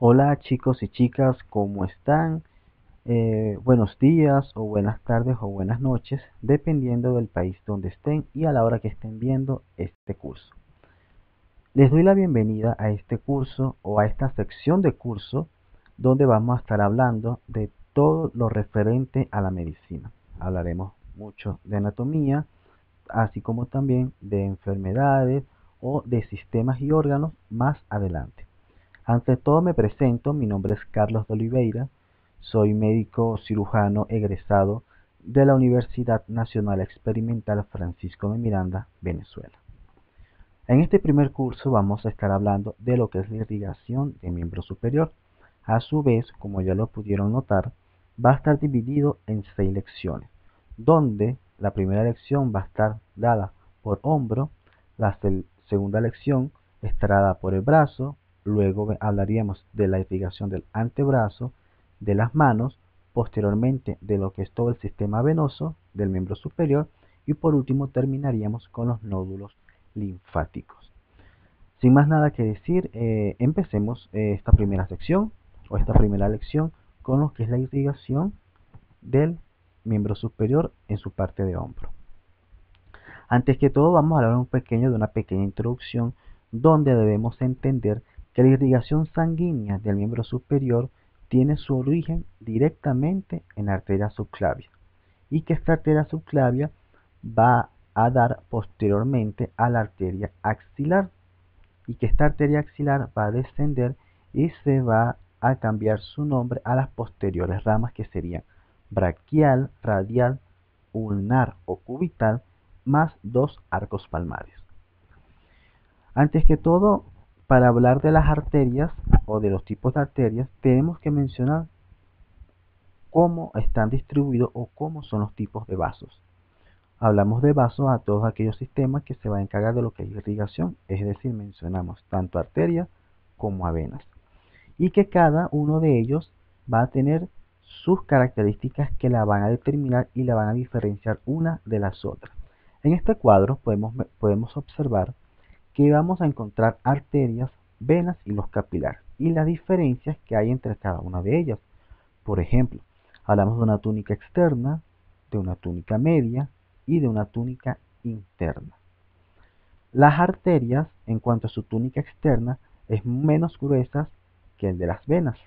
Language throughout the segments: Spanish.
Hola chicos y chicas, ¿cómo están? Buenos días o buenas tardes o buenas noches, dependiendo del país donde estén y a la hora que estén viendo este curso. Les doy la bienvenida a este curso o a esta sección de curso donde vamos a estar hablando de todo lo referente a la medicina. Hablaremos mucho de anatomía, así como también de enfermedades o de sistemas y órganos más adelante. Ante todo me presento, mi nombre es Carlos de Oliveira, soy médico cirujano egresado de la Universidad Nacional Experimental Francisco de Miranda, Venezuela. En este primer curso vamos a estar hablando de lo que es la irrigación de miembro superior. A su vez, como ya lo pudieron notar, va a estar dividido en 6 lecciones, donde la primera lección va a estar dada por hombro, la segunda lección estará dada por el brazo, luego hablaríamos de la irrigación del antebrazo, de las manos, posteriormente de lo que es todo el sistema venoso del miembro superior y por último terminaríamos con los nódulos linfáticos. Sin más nada que decir, empecemos esta primera sección o esta primera lección con lo que es la irrigación del miembro superior en su parte de hombro. Antes que todo vamos a hablar de una pequeña introducción donde debemos entender que la irrigación sanguínea del miembro superior tiene su origen directamente en la arteria subclavia y que esta arteria subclavia va a dar posteriormente a la arteria axilar y que esta arteria axilar va a descender y se va a cambiar su nombre a las posteriores ramas que serían braquial, radial, ulnar o cubital más 2 arcos palmares. Antes que todo, para hablar de las arterias o de los tipos de arterias, tenemos que mencionar cómo están distribuidos o cómo son los tipos de vasos. Hablamos de vasos a todos aquellos sistemas que se van a encargar de lo que es irrigación, es decir, mencionamos tanto arterias como a venas. Y que cada uno de ellos va a tener sus características que la van a determinar y la van a diferenciar una de las otras. En este cuadro podemos observar que vamos a encontrar arterias, venas y los capilares y las diferencias que hay entre cada una de ellas. Por ejemplo, hablamos de una túnica externa, de una túnica media y de una túnica interna. Las arterias, en cuanto a su túnica externa, es menos gruesa que el de las venas.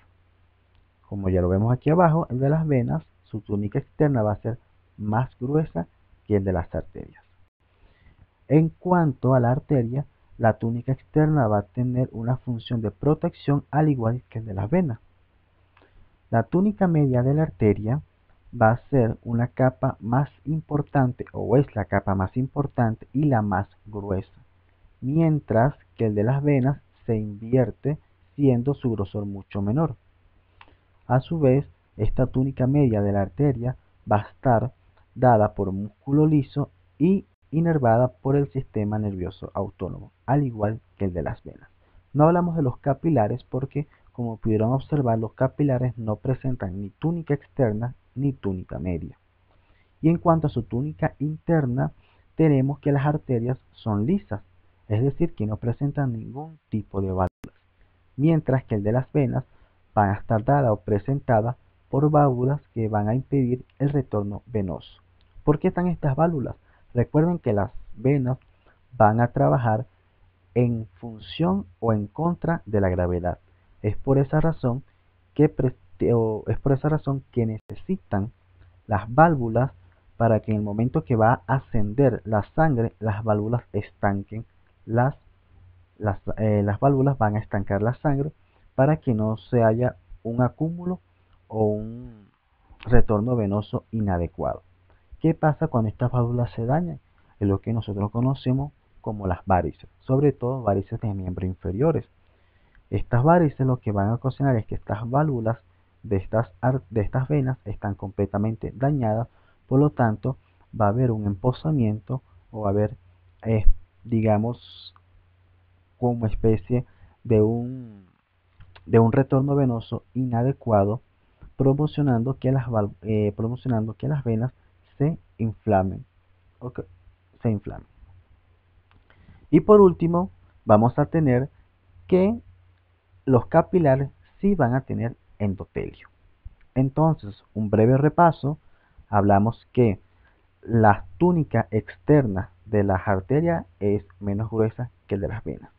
Como ya lo vemos aquí abajo, el de las venas, su túnica externa va a ser más gruesa que el de las arterias. En cuanto a la arteria, la túnica externa va a tener una función de protección al igual que el de las venas. La túnica media de la arteria va a ser una capa más importante o es la capa más importante y la más gruesa, mientras que el de las venas se invierte siendo su grosor mucho menor. A su vez, esta túnica media de la arteria va a estar dada por músculo liso y inervada por el sistema nervioso autónomo, al igual que el de las venas. No hablamos de los capilares porque, como pudieron observar, los capilares no presentan ni túnica externa ni túnica media. Y en cuanto a su túnica interna, tenemos que las arterias son lisas, es decir, que no presentan ningún tipo de válvulas, mientras que el de las venas van a estar dada o presentada por válvulas que van a impedir el retorno venoso. ¿Por qué están estas válvulas? Recuerden que las venas van a trabajar en función o en contra de la gravedad. Es por esa razón que, necesitan las válvulas para que en el momento que va a ascender la sangre, las válvulas estanquen las válvulas van a estancar la sangre para que no se haya un acúmulo o un retorno venoso inadecuado. ¿Qué pasa cuando estas válvulas se dañan? Es lo que nosotros conocemos como las varices, sobre todo varices de miembros inferiores. Estas varices lo que van a ocasionar es que estas válvulas de estas venas están completamente dañadas, por lo tanto va a haber un emposamiento o va a haber, digamos, como especie de un retorno venoso inadecuado, promocionando que las venas se inflamen. o que se inflamen. Y por último, vamos a tener que los capilares sí van a tener endotelio. Entonces, un breve repaso, hablamos que la túnica externa de las arterias es menos gruesa que el de las venas.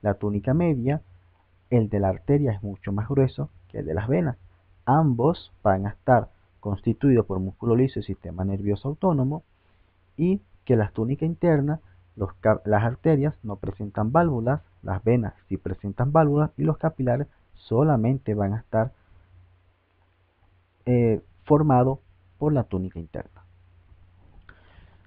La túnica media, el de la arteria es mucho más grueso que el de las venas. Ambos van a estar constituidos por músculo liso y sistema nervioso autónomo, y que la túnica interna, las arterias no presentan válvulas, las venas sí presentan válvulas y los capilares solamente van a estar formados por la túnica interna.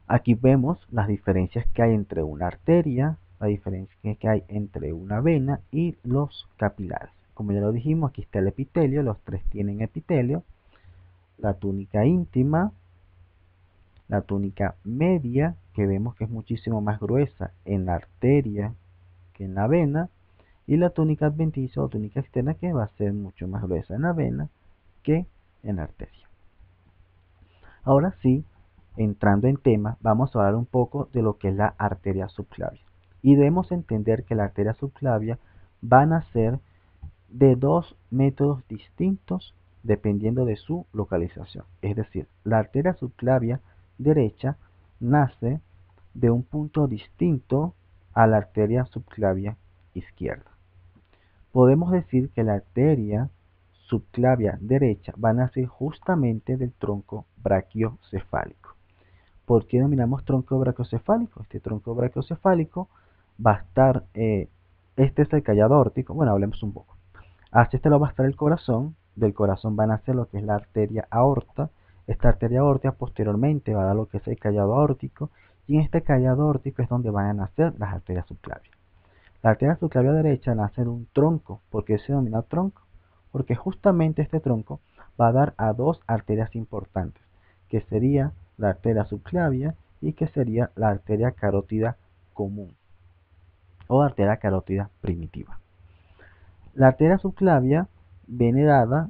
Aquí vemos las diferencias que hay entre una arteria, la diferencia que hay entre una vena y los capilares. Como ya lo dijimos, aquí está el epitelio, los tres tienen epitelio, la túnica íntima, la túnica media, que vemos que es muchísimo más gruesa en la arteria que en la vena, y la túnica adventicia o túnica externa, que va a ser mucho más gruesa en la vena que en la arteria. Ahora sí, entrando en tema, vamos a hablar un poco de lo que es la arteria subclavia. Y debemos entender que la arteria subclavia van a ser de dos métodos distintos dependiendo de su localización. Es decir, la arteria subclavia derecha nace de un punto distinto a la arteria subclavia izquierda. Podemos decir que la arteria subclavia derecha va a nacer justamente del tronco brachiocefálico. ¿Por qué denominamos tronco brachiocefálico? Este tronco brachiocefálico va a estar, este es el callado aórtico. Bueno, hablemos un poco. Hacia este lado va a estar el corazón, del corazón va a nacer lo que es la arteria aorta. Esta arteria aórtica posteriormente va a dar lo que es el callado aórtico, y en este callado aórtico es donde van a nacer las arterias subclavias. La arteria subclavia derecha nace de un tronco. ¿Por qué se denomina tronco? Porque justamente este tronco va a dar a dos arterias importantes, que sería la arteria subclavia y que sería la arteria carótida común o arteria carótida primitiva. La arteria subclavia viene dada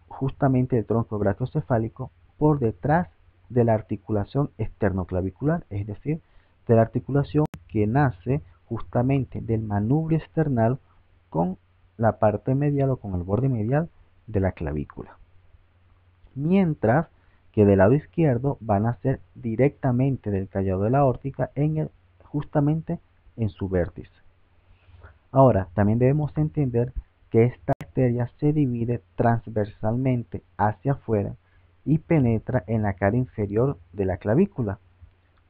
justamente del tronco brachiocefálico por detrás de la articulación esternoclavicular, es decir, de la articulación que nace justamente del manubrio esternal con la parte medial o con el borde medial de la clavícula. Mientras que del lado izquierdo van a ser directamente del callado de la aórtica justamente en su vértice. Ahora, también debemos entender que esta arteria se divide transversalmente hacia afuera y penetra en la cara inferior de la clavícula,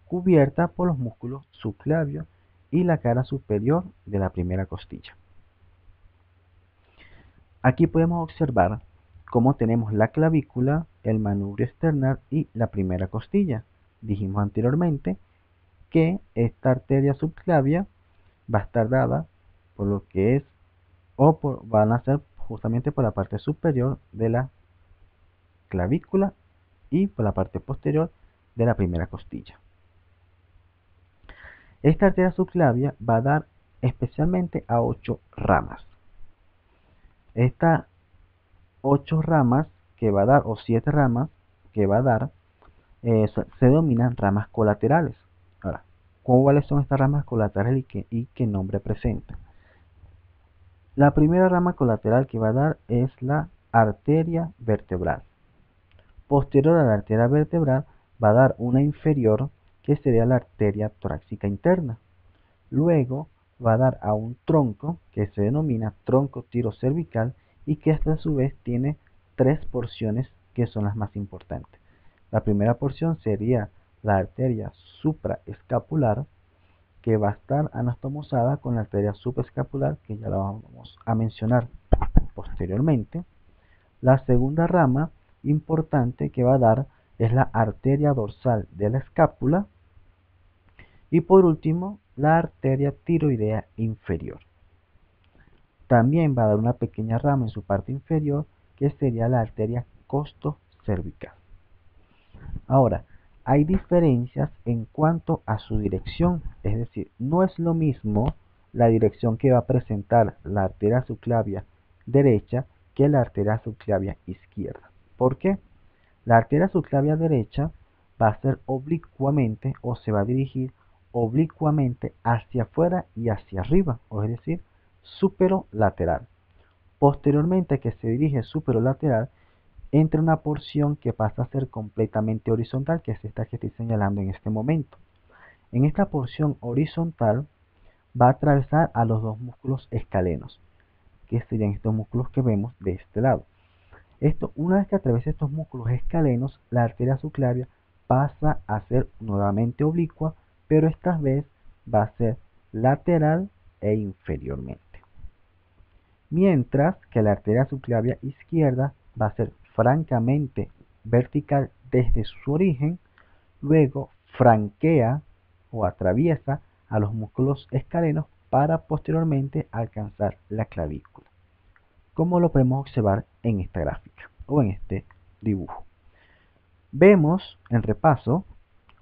cubierta por los músculos subclavios y la cara superior de la primera costilla. Aquí podemos observar cómo tenemos la clavícula, el manubrio esternal y la primera costilla. Dijimos anteriormente que esta arteria subclavia va a estar dada por lo que es, van a ser justamente por la parte superior de la clavícula y por la parte posterior de la primera costilla. Esta arteria subclavia va a dar especialmente a 8 ramas. Estas 8 ramas que va a dar, o 7 ramas que va a dar, se denominan ramas colaterales. Ahora, ¿cuáles son estas ramas colaterales y qué nombre presentan? La primera rama colateral que va a dar es la arteria vertebral. Posterior a la arteria vertebral va a dar una inferior que sería la arteria torácica interna. Luego va a dar a un tronco que se denomina tronco tirocervical y que a su vez tiene 3 porciones que son las más importantes. La primera porción sería la arteria supraescapular, que va a estar anastomosada con la arteria subescapular, que ya la vamos a mencionar posteriormente. La segunda rama importante que va a dar es la arteria dorsal de la escápula. Y por último, la arteria tiroidea inferior. También va a dar una pequeña rama en su parte inferior, que sería la arteria costocervical. Ahora, hay diferencias en cuanto a su dirección, es decir, no es lo mismo la dirección que va a presentar la arteria subclavia derecha que la arteria subclavia izquierda. ¿Por qué? La arteria subclavia derecha va a ser oblicuamente o se va a dirigir oblicuamente hacia afuera y hacia arriba, o es decir, superolateral. Posteriormente a que se dirige superolateral, entra una porción que pasa a ser completamente horizontal, que es esta que estoy señalando en este momento. En esta porción horizontal va a atravesar a los dos músculos escalenos, que serían estos músculos que vemos de este lado. Una vez que atraviesa estos músculos escalenos, la arteria subclavia pasa a ser nuevamente oblicua, pero esta vez va a ser lateral e inferiormente. Mientras que la arteria subclavia izquierda va a ser francamente vertical desde su origen, luego franquea o atraviesa a los músculos escalenos para posteriormente alcanzar la clavícula, como lo podemos observar en esta gráfica o en este dibujo. Vemos en repaso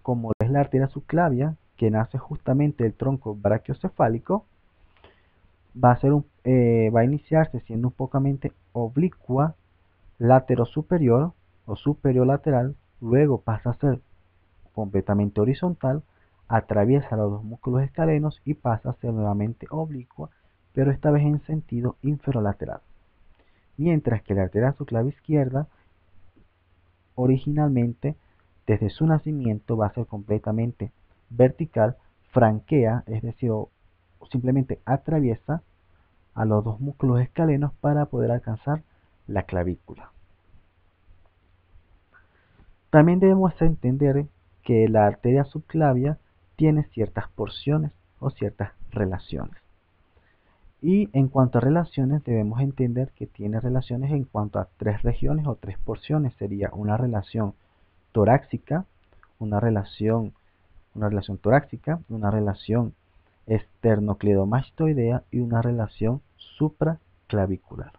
cómo es la arteria subclavia, que nace justamente del tronco brachiocefálico, va a iniciarse siendo un pocamente oblicua superior o superior lateral, luego pasa a ser completamente horizontal, atraviesa los dos músculos escalenos y pasa a ser nuevamente oblicua, pero esta vez en sentido inferolateral. Mientras que la arteria subclavia izquierda, originalmente, desde su nacimiento va a ser completamente vertical, franquea, es decir, o simplemente atraviesa a los dos músculos escalenos para poder alcanzar la clavícula. También debemos entender que la arteria subclavia tiene ciertas porciones o ciertas relaciones. Y en cuanto a relaciones, debemos entender que tiene relaciones en cuanto a tres regiones o tres porciones. Sería una relación torácica, una relación torácica, una relación esternocleidomastoidea y una relación supraclavicular,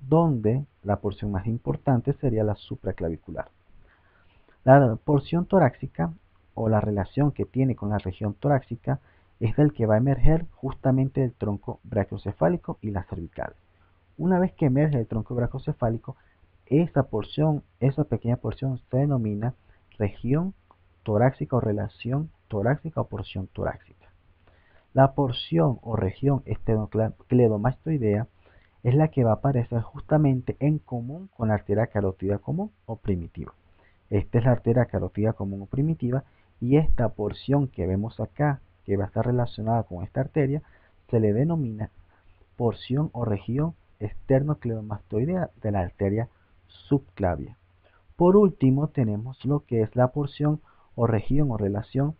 donde la porción más importante sería la supraclavicular. La porción torácica o la relación que tiene con la región torácica es del que va a emerger justamente el tronco brachiocefálico y la cervical. Una vez que emerge el tronco brachiocefálico, esa pequeña porción se denomina región torácica o relación torácica o porción torácica. La porción o región esternocleidomastoidea es la que va a aparecer justamente en común con la arteria carótida común o primitiva. Esta es la arteria carótida común o primitiva, y esta porción que vemos acá, que va a estar relacionada con esta arteria, se le denomina porción o región esternocleidomastoidea de la arteria subclavia. Por último, tenemos lo que es la porción o región o relación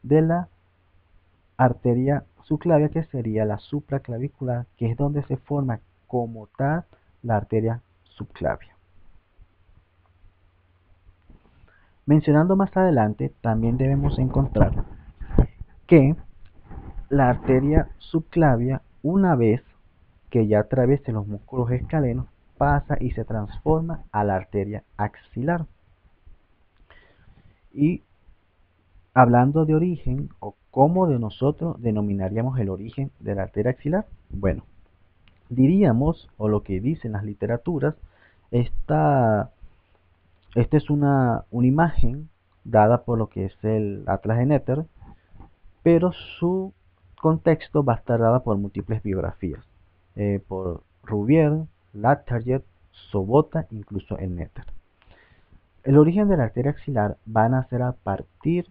de la arteria subclavia, que sería la supraclavicular, que es donde se forma como tal la arteria subclavia. Mencionando más adelante, también debemos encontrar que la arteria subclavia, una vez que ya atraviesa los músculos escalenos, pasa y se transforma a la arteria axilar. Y hablando de origen, o cómo de nosotros denominaríamos el origen de la arteria axilar, bueno, diríamos, o lo que dicen las literaturas, esta es una imagen dada por lo que es el Atlas de Netter, pero su contexto va a estar dada por múltiples biografías, por Rouvier, Latarjet, Sobota, incluso el Netter. El origen de la arteria axilar van a ser a partir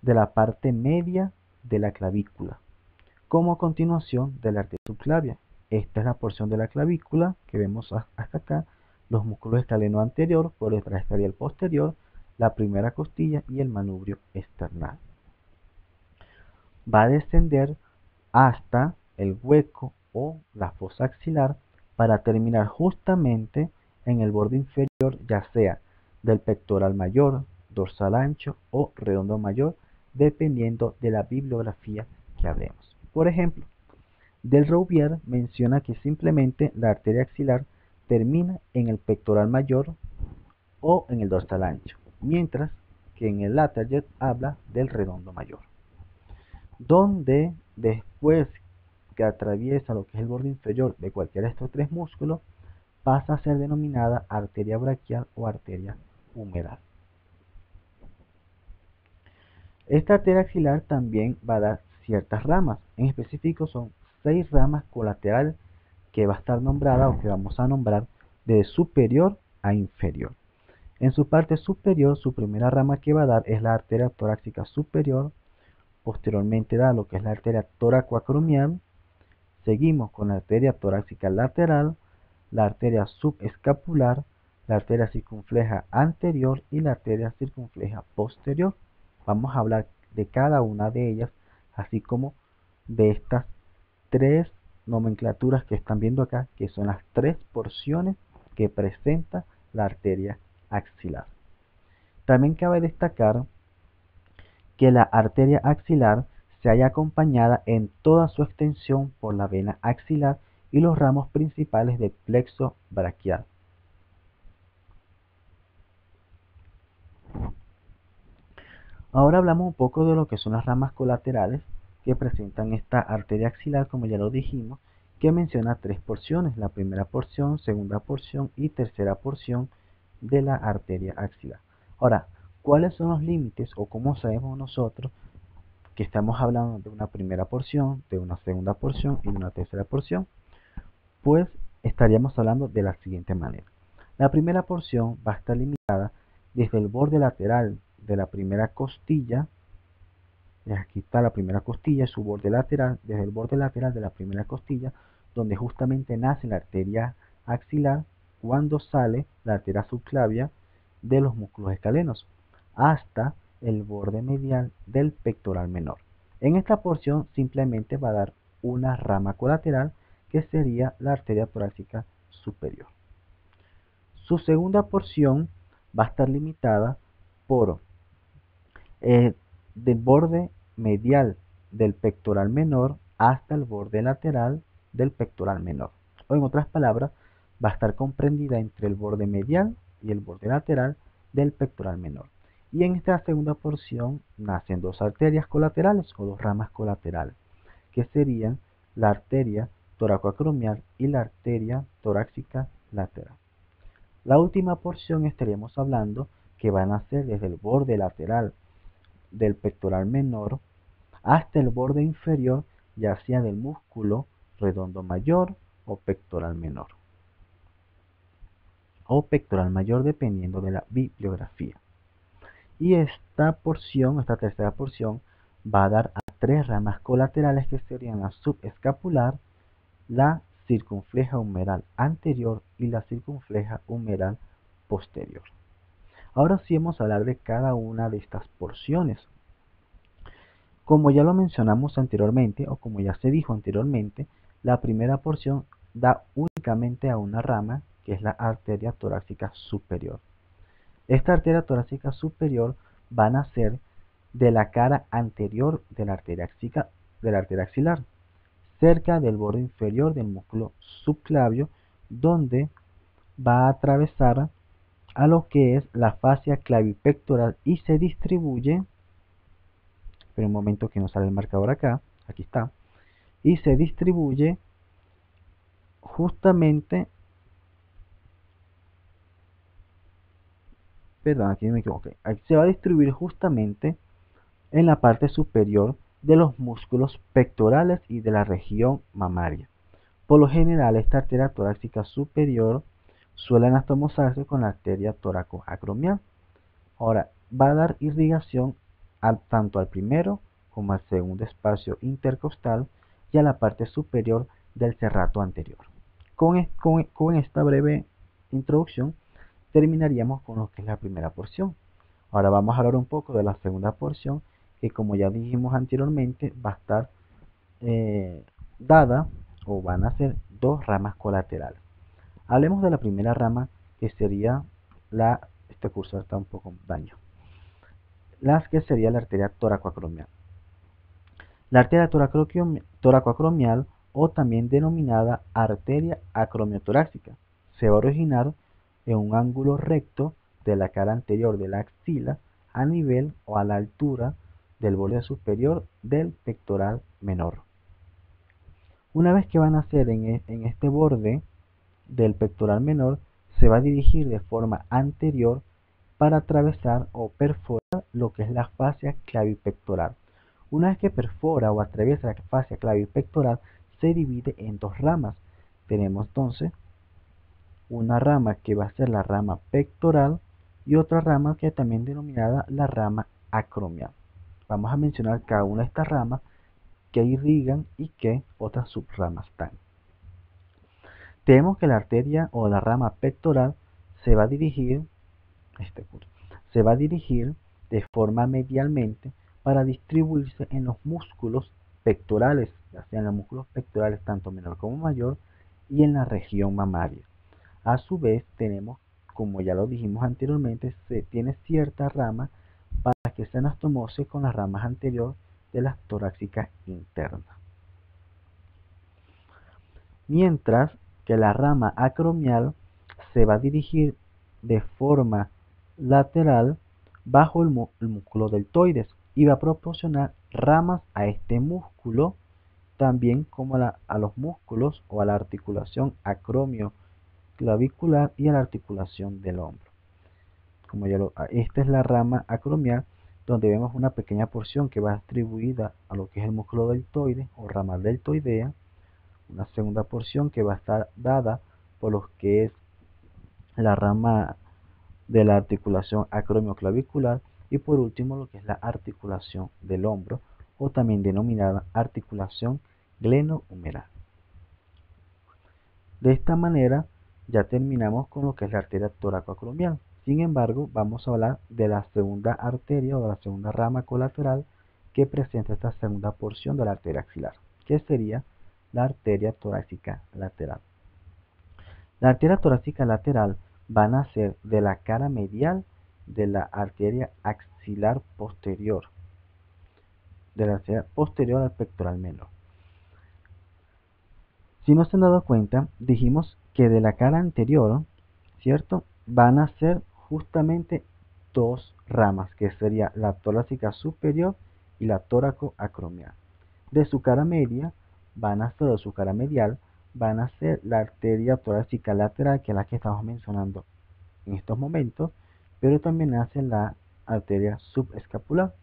de la parte media de la clavícula, como continuación de la arteria subclavia. Esta es la porción de la clavícula que vemos hasta acá, los músculos escaleno anterior, por detrás estaría el posterior, la primera costilla y el manubrio esternal. Va a descender hasta el hueco o la fosa axilar para terminar justamente en el borde inferior, ya sea del pectoral mayor, dorsal ancho o redondo mayor, dependiendo de la bibliografía que hablemos. Por ejemplo, Del Rouvier menciona que simplemente la arteria axilar termina en el pectoral mayor o en el dorsal ancho, mientras que en el Latarjet habla del redondo mayor, donde después que atraviesa lo que es el borde inferior de cualquiera de estos tres músculos, pasa a ser denominada arteria braquial o arteria humeral. Esta arteria axilar también va a dar ciertas ramas, en específico son 6 ramas colaterales que va a estar nombrada o que vamos a nombrar de superior a inferior. En su parte superior, su primera rama que va a dar es la arteria torácica superior. Posteriormente da lo que es la arteria toracoacromial. Seguimos con la arteria torácica lateral, la arteria subescapular, la arteria circunfleja anterior y la arteria circunfleja posterior. Vamos a hablar de cada una de ellas, así como de estas 3 nomenclaturas que están viendo acá, que son las 3 porciones que presenta la arteria axilar. También cabe destacar que la arteria axilar se halla acompañada en toda su extensión por la vena axilar y los ramos principales del plexo braquial. Ahora hablamos un poco de lo que son las ramas colaterales que presentan esta arteria axilar, como ya lo dijimos, que menciona 3 porciones, la primera porción, segunda porción y tercera porción de la arteria axilar. Ahora, ¿cuáles son los límites o cómo sabemos nosotros que estamos hablando de una primera porción, de una segunda porción y de una tercera porción? Pues estaríamos hablando de la siguiente manera. La primera porción va a estar limitada desde el borde lateral de la primera costilla. Aquí está la primera costilla, su borde lateral, desde el borde lateral de la primera costilla, donde justamente nace la arteria axilar, cuando sale la arteria subclavia de los músculos escalenos, hasta el borde medial del pectoral menor. En esta porción simplemente va a dar una rama colateral, que sería la arteria torácica superior. Su segunda porción va a estar limitada por del borde medial del pectoral menor hasta el borde lateral del pectoral menor. O en otras palabras, va a estar comprendida entre el borde medial y el borde lateral del pectoral menor. Y en esta segunda porción nacen 2 arterias colaterales o 2 ramas colaterales, que serían la arteria toracoacromial y la arteria torácica lateral. La última porción estaríamos hablando que van a ser desde el borde lateral del pectoral menor hasta el borde inferior, ya sea del músculo redondo mayor o pectoral menor, o pectoral mayor dependiendo de la bibliografía. Y esta porción, esta tercera porción, va a dar a 3 ramas colaterales que serían la subescapular, la circunfleja humeral anterior y la circunfleja humeral posterior. Ahora sí vamos a hablar de cada una de estas porciones. Como ya lo mencionamos anteriormente, o como ya se dijo anteriormente, la primera porción da únicamente a una rama, que es la arteria torácica superior. Esta arteria torácica superior va a nacer de la cara anterior de la arteria axilar, cerca del borde inferior del músculo subclavio, donde va a atravesar a lo que es la fascia clavipectoral y se distribuye, pero un momento que no sale el marcador acá, aquí está, y se distribuye justamente, perdón, aquí me equivoqué, aquí se va a distribuir justamente en la parte superior de los músculos pectorales y de la región mamaria. Por lo general, esta arteria torácica superior suele anastomosarse con la arteria toracoacromial. Ahora, va a dar irrigación tanto al primero como al segundo espacio intercostal y a la parte superior del cerrato anterior. Con esta breve introducción terminaríamos con lo que es la primera porción. Ahora vamos a hablar un poco de la segunda porción, que como ya dijimos anteriormente, va a estar dada o van a ser 2 ramas colaterales. Hablemos de la primera rama, que sería este cursor está un poco daño, las que sería la arteria toracoacromial. La arteria toracoacromial, o también denominada arteria acromiotorácica, se va a originar en un ángulo recto de la cara anterior de la axila a nivel o a la altura del borde superior del pectoral menor. Una vez que va a nacer en este borde del pectoral menor, se va a dirigir de forma anterior para atravesar o perforar lo que es la fascia clavipectoral. Una vez que perfora o atraviesa la fascia clavipectoral, se divide en dos ramas. Tenemos entonces una rama que va a ser la rama pectoral y otra rama que también denominada la rama acromial. Vamos a mencionar cada una de estas ramas que irrigan y qué otras subramas dan. Tenemos que la arteria o la rama pectoral se va a dirigir, se va a dirigir de forma medialmente para distribuirse en los músculos pectorales, ya sean los músculos pectorales tanto menor como mayor, y en la región mamaria. A su vez tenemos, como ya lo dijimos anteriormente, se tiene cierta rama para que se anastomose con las ramas anteriores de las torácicas internas. Mientras que la rama acromial se va a dirigir de forma lateral bajo el músculo deltoides y va a proporcionar ramas a este músculo, también como a los músculos o a la articulación acromio-clavicular y a la articulación del hombro. Esta es la rama acromial, donde vemos una pequeña porción que va distribuida a lo que es el músculo deltoide o rama deltoidea, una segunda porción que va a estar dada por lo que es la rama de la articulación acromioclavicular y por último lo que es la articulación del hombro o también denominada articulación glenohumeral. De esta manera ya terminamos con lo que es la arteria toracoacromial. Sin embargo, vamos a hablar de la segunda arteria o de la segunda rama colateral que presenta esta segunda porción de la arteria axilar, que sería la arteria torácica lateral. La arteria torácica lateral va a nacer de la cara medial de la arteria axilar posterior, de la arteria posterior al pectoral menor. Si no se han dado cuenta, dijimos que de la cara anterior, ¿cierto? Van a ser justamente dos ramas, que sería la torácica superior y la tóracoacromial. De su cara media van a ser, de su cara medial, van a ser la arteria torácica lateral, que es la que estamos mencionando en estos momentos, pero también hace la arteria subescapular.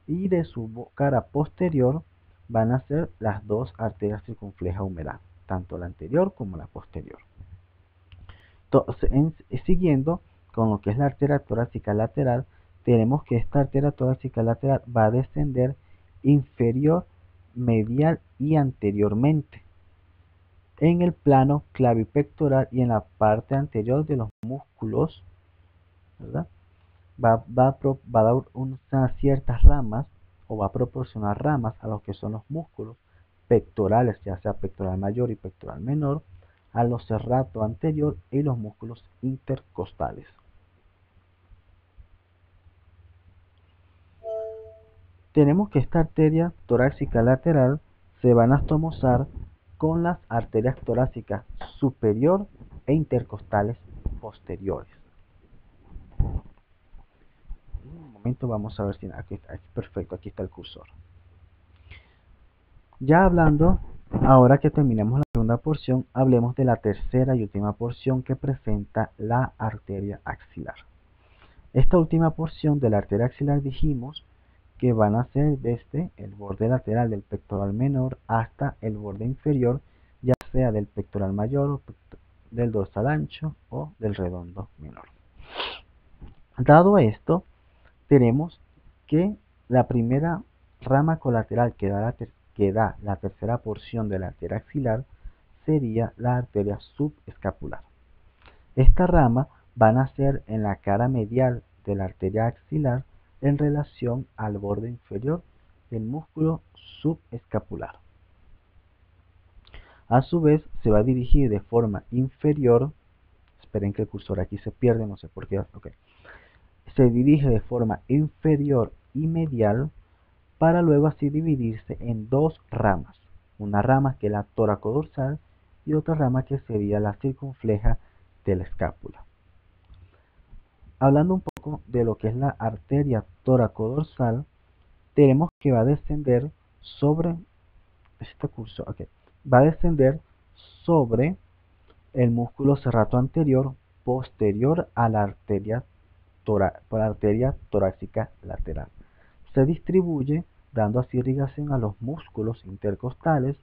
Y de su cara posterior van a ser las dos arterias circunfleja humeral, tanto la anterior como la posterior. Entonces, siguiendo con lo que es la arteria torácica lateral, tenemos que esta arteria torácica lateral va a descender inferior, medial y anteriormente en el plano clavipectoral y en la parte anterior de los músculos, ¿verdad? Va a dar unas ciertas ramas o va a proporcionar ramas a lo que son los músculos pectorales, ya sea pectoral mayor y pectoral menor, a los serrato anterior y los músculos intercostales. Tenemos que esta arteria torácica lateral se va a anastomosar con las arterias torácicas superior e intercostales posteriores. En un momento vamos a ver si aquí perfecto, aquí está el cursor. Ya hablando, ahora que terminamos la segunda porción, hablemos de la tercera y última porción que presenta la arteria axilar. Esta última porción de la arteria axilar dijimos que van a ser desde el borde lateral del pectoral menor hasta el borde inferior, ya sea del pectoral mayor, del dorsal ancho o del redondo menor. Dado esto, tenemos que la primera rama colateral que da la tercera porción de la arteria axilar sería la arteria subescapular. Esta rama va a nacer en la cara medial de la arteria axilar en relación al borde inferior del músculo subescapular. A su vez, se va a dirigir de forma inferior, esperen que el cursor aquí se pierde, no sé por qué, okay. Se dirige de forma inferior y medial para luego así dividirse en dos ramas, una rama que es la tóraco-dorsal y otra rama que sería la circunfleja de la escápula. Hablando un poco de lo que es la arteria tóraco-dorsal, tenemos que va a descender sobre va a descender sobre el músculo serrato anterior posterior a la arteria torácica lateral. Se distribuye dando así irrigación a los músculos intercostales,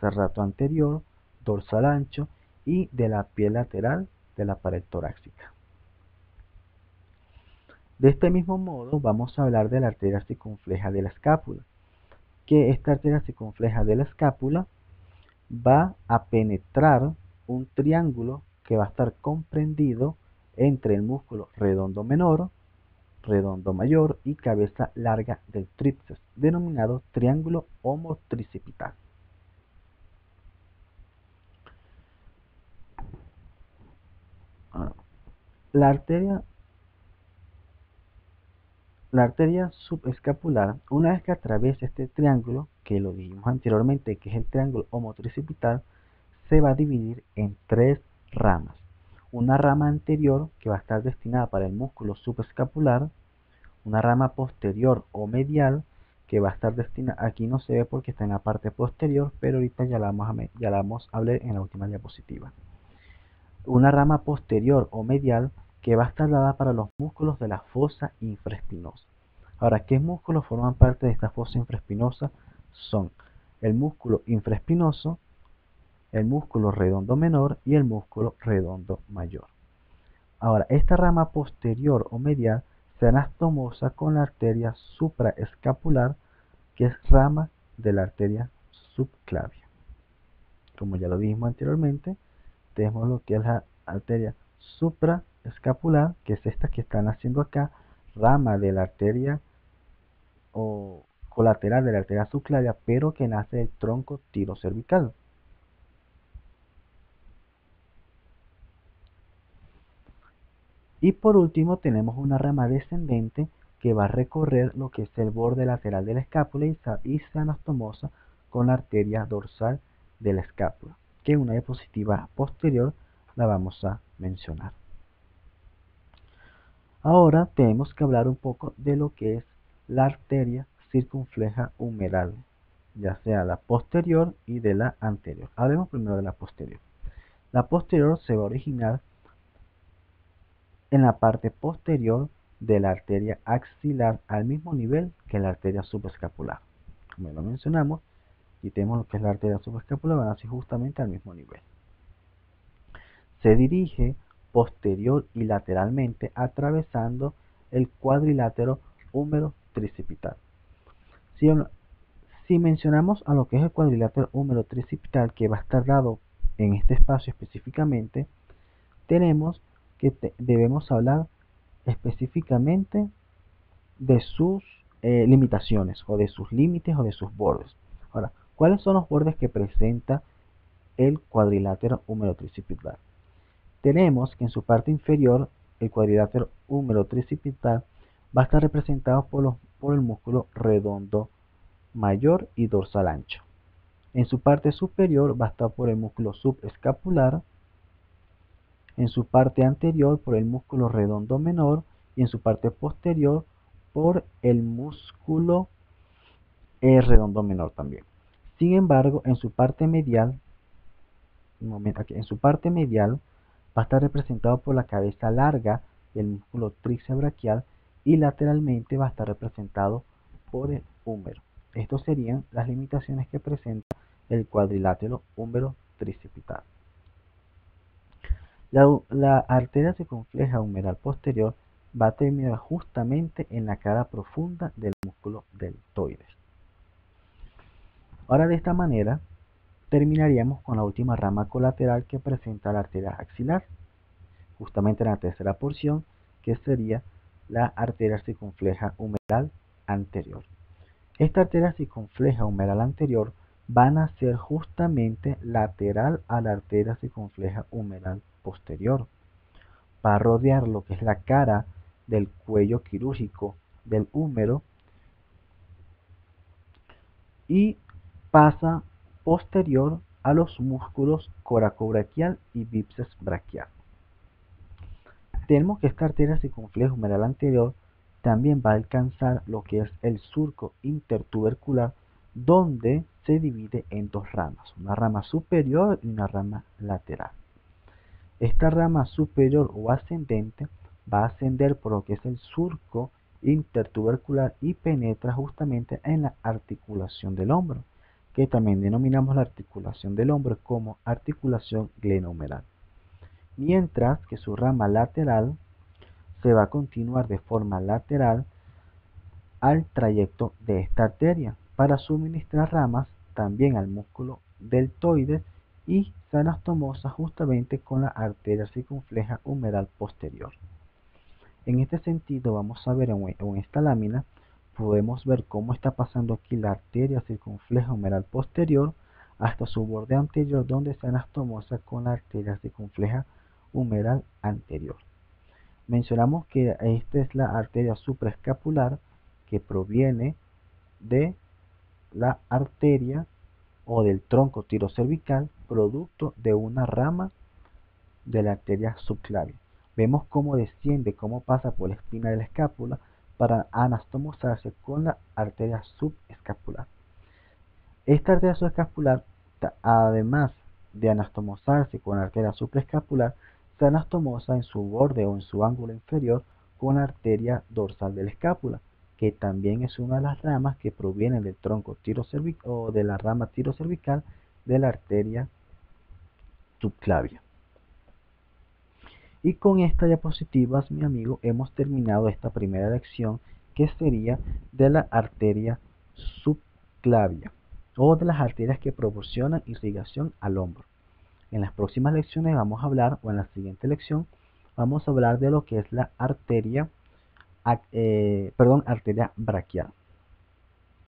serrato anterior, dorsal ancho y de la piel lateral de la pared torácica. De este mismo modo vamos a hablar de la arteria circunfleja de la escápula, que esta arteria circunfleja de la escápula va a penetrar un triángulo que va a estar comprendido entre el músculo redondo menor, redondo mayor y cabeza larga del tríceps, denominado triángulo homotricipital. La arteria subescapular, una vez que atraviesa este triángulo, que lo dijimos anteriormente, que es el triángulo homotricipital, se va a dividir en tres ramas. Una rama anterior que va a estar destinada para el músculo subescapular, una rama posterior o medial que va a estar destinada, aquí no se ve porque está en la parte posterior, pero ahorita ya la vamos a ver en la última diapositiva. Una rama posterior o medial que va a estar dada para los músculos de la fosa infraespinosa. Ahora, ¿qué músculos forman parte de esta fosa infraespinosa? Son el músculo infraespinoso, el músculo redondo menor y el músculo redondo mayor. Ahora, esta rama posterior o medial se anastomosa con la arteria supraescapular, que es rama de la arteria subclavia. Como ya lo dijimos anteriormente, tenemos lo que es la arteria supraescapular, que es esta que están haciendo acá, rama de la arteria o colateral de la arteria subclavia, pero que nace del tronco tirocervical. Y por último tenemos una rama descendente que va a recorrer lo que es el borde lateral de la escápula y se anastomosa con la arteria dorsal de la escápula, que en una diapositiva posterior la vamos a mencionar. Ahora tenemos que hablar un poco de lo que es la arteria circunfleja humeral, ya sea la posterior y de la anterior. Hablemos primero de la posterior. La posterior se va a originar en la parte posterior de la arteria axilar al mismo nivel que la arteria subescapular. Como lo mencionamos, y tenemos lo que es la arteria subescapular, van así justamente al mismo nivel. Se dirige posterior y lateralmente atravesando el cuadrilátero húmero tricipital. Si mencionamos a lo que es el cuadrilátero húmero tricipital, que va a estar dado en este espacio específicamente, tenemos que debemos hablar específicamente de sus limitaciones o de sus límites o de sus bordes. Ahora, ¿cuáles son los bordes que presenta el cuadrilátero húmero tricipital? Tenemos que en su parte inferior el cuadrilátero húmero tricipital va a estar representado por el músculo redondo mayor y dorsal ancho. En su parte superior va a estar por el músculo subescapular, en su parte anterior por el músculo redondo menor y en su parte posterior por el músculo redondo menor también. Sin embargo, en su parte medial, va a estar representado por la cabeza larga del músculo tríceps braquial y lateralmente va a estar representado por el húmero. Estas serían las limitaciones que presenta el cuadrilátero húmero tricipital. La arteria circunfleja humeral posterior va a terminar justamente en la cara profunda del músculo deltoides. Ahora de esta manera terminaríamos con la última rama colateral que presenta la arteria axilar, justamente en la tercera porción, que sería la arteria circunfleja humeral anterior. Esta arteria circunfleja humeral anterior van a ser justamente lateral a la arteria circunfleja humeral posterior. Va a rodear lo que es la cara del cuello quirúrgico del húmero y pasa posterior a los músculos coracobraquial y bíceps braquial. Tenemos que esta arteria circunfleja humeral anterior también va a alcanzar lo que es el surco intertubercular, donde se divide en dos ramas, una rama superior y una rama lateral. Esta rama superior o ascendente va a ascender por lo que es el surco intertubercular y penetra justamente en la articulación del hombro, que también denominamos la articulación del hombro como articulación glenohumeral, mientras que su rama lateral se va a continuar de forma lateral al trayecto de esta arteria para suministrar ramas también al músculo deltoides y se anastomosa justamente con la arteria circunfleja humeral posterior. En este sentido, vamos a ver en esta lámina, podemos ver cómo está pasando aquí la arteria circunfleja humeral posterior hasta su borde anterior, donde se anastomosa con la arteria circunfleja humeral anterior. Mencionamos que esta es la arteria supraescapular que proviene de la arteria o del tronco tirocervical, producto de una rama de la arteria subclavia. Vemos cómo desciende, cómo pasa por la espina de la escápula para anastomosarse con la arteria subescapular. Esta arteria subescapular, además de anastomosarse con la arteria supraescapular, se anastomosa en su borde o en su ángulo inferior con la arteria dorsal de la escápula, que también es una de las ramas que provienen del tronco tirocervical o de la rama tirocervical de la arteria subclavia. Y con estas diapositivas, mi amigo, hemos terminado esta primera lección, que sería de la arteria subclavia o de las arterias que proporcionan irrigación al hombro. En las próximas lecciones vamos a hablar, o en la siguiente lección, vamos a hablar de lo que es la arteria braquial.